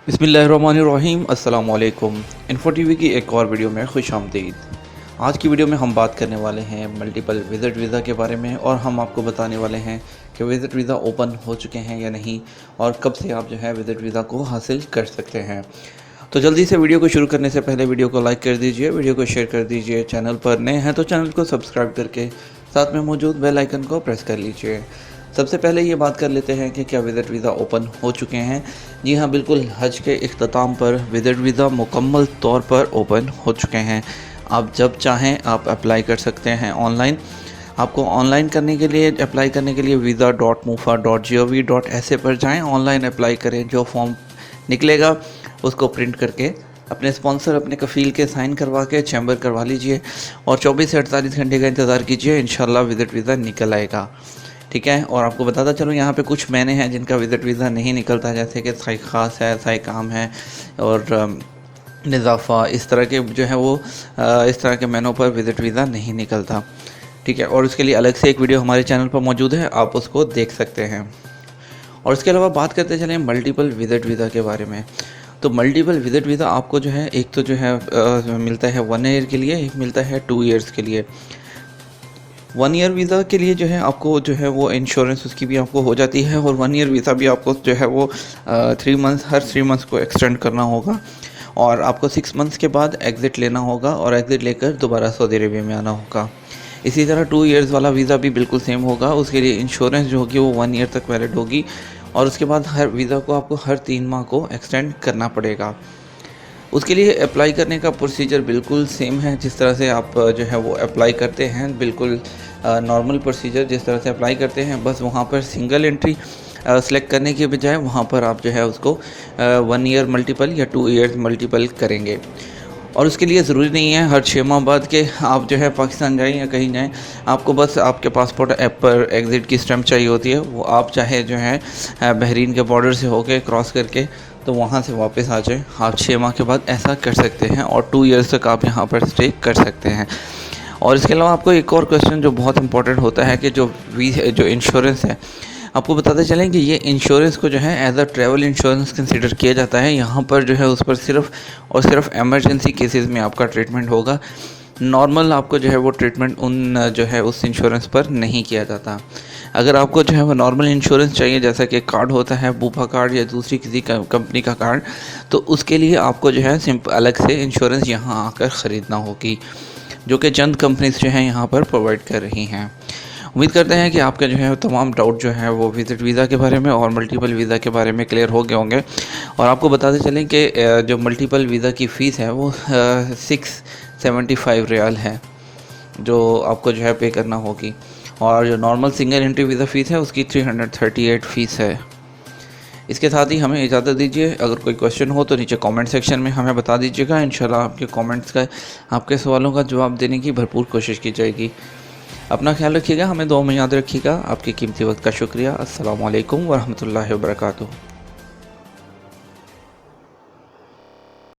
बिस्मिल्लाहिर्रहमानिर्रहीम अस्सलाम वालेकुम। इन्फो टीवी की एक और वीडियो में खुश आमदीद। आज की वीडियो में हम बात करने वाले हैं मल्टीपल विज़िट वीज़ा के बारे में और हम आपको बताने वाले हैं कि विज़िट वीज़ा ओपन हो चुके हैं या नहीं और कब से आप जो है विज़िट वीज़ा को हासिल कर सकते हैं। तो जल्दी से वीडियो को शुरू करने से पहले वीडियो को लाइक कर दीजिए, वीडियो को शेयर कर दीजिए, चैनल पर नए हैं तो चैनल को सब्सक्राइब करके साथ में मौजूद बेल आइकन को प्रेस कर लीजिए। सबसे पहले ये बात कर लेते हैं कि क्या विज़िट वीज़ा ओपन हो चुके हैं। जी हाँ, बिल्कुल हज के इख्तिताम पर विज़िट वीज़ा मुकम्मल तौर पर ओपन हो चुके हैं। आप जब चाहें आप अप्लाई कर सकते हैं ऑनलाइन। आपको ऑनलाइन करने के लिए अप्लाई करने के लिए visa.mufa.gov.sa पर जाएं, ऑनलाइन अप्लाई करें। जो फॉर्म निकलेगा उसको प्रिंट करके अपने स्पॉन्सर अपने कफ़ील के साइन करवा के चैम्बर करवा लीजिए और 24 से 48 घंटे का इंतज़ार कीजिए, इंशाल्लाह विज़िट वीज़ा निकल आएगा। ठीक है। और आपको बताता चलूँ, यहाँ पे कुछ महीने हैं जिनका विज़िट वीज़ा नहीं निकलता, जैसे कि साई ख़ास है, साई काम है और निज़ाफ़ा, इस तरह के जो है वो इस तरह के महीनों पर विज़िट वीज़ा नहीं निकलता। ठीक है। और उसके लिए अलग से एक वीडियो हमारे चैनल पर मौजूद है, आप उसको देख सकते हैं। और इसके अलावा बात करते चलें मल्टीपल विज़िट वीज़ा के बारे में। तो मल्टीपल विज़िट वीज़ा आपको जो है एक तो जो है मिलता है 1 ईयर के लिए, एक मिलता है 2 ईयर्स के लिए। 1 ईयर वीज़ा के लिए जो है आपको जो है वो इंश्योरेंस उसकी भी आपको हो जाती है और 1 ईयर वीज़ा भी आपको जो है वो 3 मंथ्स हर 3 मंथ्स को एक्सटेंड करना होगा और आपको 6 मंथ्स के बाद एग्ज़िट लेना होगा और एग्ज़िट लेकर दोबारा सऊदी अरबिया में आना होगा। इसी तरह 2 ईयर्स वाला वीज़ा भी बिल्कुल सेम होगा। उसके लिए इंश्योरेंस जो होगी वो 1 ईयर तक वैलिड होगी और उसके बाद हर वीज़ा को आपको हर 3 माह को एक्सटेंड करना पड़ेगा। उसके लिए अप्लाई करने का प्रोसीजर बिल्कुल सेम है जिस तरह से आप जो है वो अप्लाई करते हैं, बिल्कुल नॉर्मल प्रोसीजर जिस तरह से अप्लाई करते हैं। बस वहाँ पर सिंगल एंट्री सेलेक्ट करने के बजाय वहाँ पर आप जो है उसको 1 ईयर मल्टीपल या 2 ईयर्स मल्टीपल करेंगे। और उसके लिए ज़रूरी नहीं है हर 6 माह बाद के आप जो है पाकिस्तान जाएँ या कहीं जाएँ, आपको बस आपके पासपोर्ट ऐप पर एग्ज़िट की स्टैम्प चाहिए होती है। वो आप चाहे जो है बहरीन के बॉर्डर से होके क्रॉस करके तो वहाँ से वापस आ जाएँ। आप 6 माह के बाद ऐसा कर सकते हैं और 2 ईयर्स तक आप यहाँ पर स्टे कर सकते हैं। और इसके अलावा आपको एक और क्वेश्चन जो बहुत इंपॉर्टेंट होता है कि जो इंश्योरेंस है, आपको बताते चलें कि ये इंश्योरेंस को जो है as a travel insurance consider किया जाता है। यहाँ पर जो है उस पर सिर्फ़ और सिर्फ एमरजेंसी केसेस में आपका ट्रीटमेंट होगा। नॉर्मल आपको जो है वो ट्रीटमेंट जो है उस इंश्योरेंस पर नहीं किया जाता। अगर आपको जो है वो नॉर्मल इंश्योरेंस चाहिए, जैसा कि कार्ड होता है बूपा कार्ड या दूसरी किसी कंपनी का कार्ड, तो उसके लिए आपको जो है सिंपल अलग से इंश्योरेंस यहाँ आकर ख़रीदना होगी, जो कि चंद कंपनीज जो हैं यहाँ पर प्रोवाइड कर रही हैं। उम्मीद करते हैं कि आपके जो है तमाम डाउट जो है वो विज़िट वीज़ा के बारे में और मल्टीपल वीज़ा के बारे में क्लियर हो गए होंगे। और आपको बताते चलें कि जो मल्टीपल वीज़ा की फ़ीस है वो 675 रियाल है जो आपको जो है पे करना होगी और जो normal single entry visa fees है उसकी 338 फ़ीस है। इसके साथ ही हमें इजाज़त दीजिए। अगर कोई क्वेश्चन हो तो नीचे कमेंट सेक्शन में हमें बता दीजिएगा। इंशाल्लाह आपके कमेंट्स का, आपके सवालों का जवाब देने की भरपूर कोशिश की जाएगी। अपना ख्याल रखिएगा, हमें दुआ में याद रखिएगा। आपके कीमती वक्त का शुक्रिया। अस्सलामु अलैकुम वरहमतुल्लाहि वबरकातुहू।